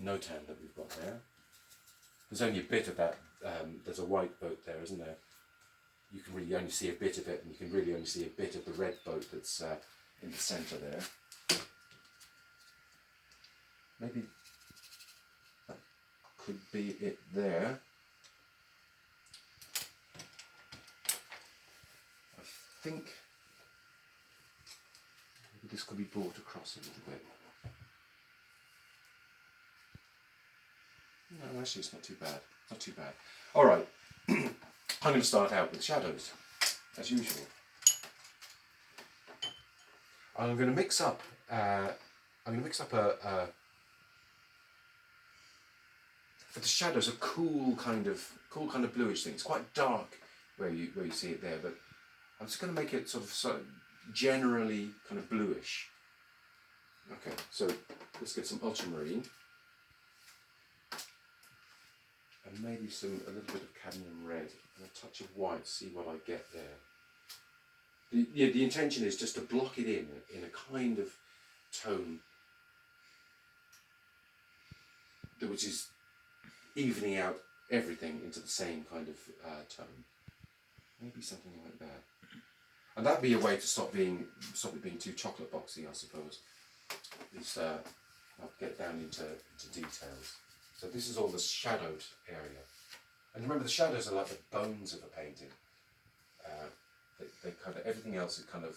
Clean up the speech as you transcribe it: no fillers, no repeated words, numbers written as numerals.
notan that we've got there. There's only a bit of that, there's a white boat there, isn't there? You can really only see a bit of it, and you can really only see a bit of the red boat that's in the centre there. Maybe that could be it there. I think maybe this could be brought across a little bit. No, actually it's not too bad. Not too bad. Alright, I'm going to start out with shadows, as usual. I'm going to mix up for the shadows, a cool kind of bluish thing. It's quite dark where you see it there, but I'm just going to make it sort of generally kind of bluish. Okay, so let's get some ultramarine and maybe a little bit of cadmium red and a touch of white. See what I get there. The intention is just to block it in a kind of tone which is evening out everything into the same kind of tone. Maybe something like that. And that'd be a way to stop it being too chocolate boxy, I suppose. I'll get down into details. So this is all the shadowed area. And remember, the shadows are like the bones of a painting. They kind of, everything else is kind of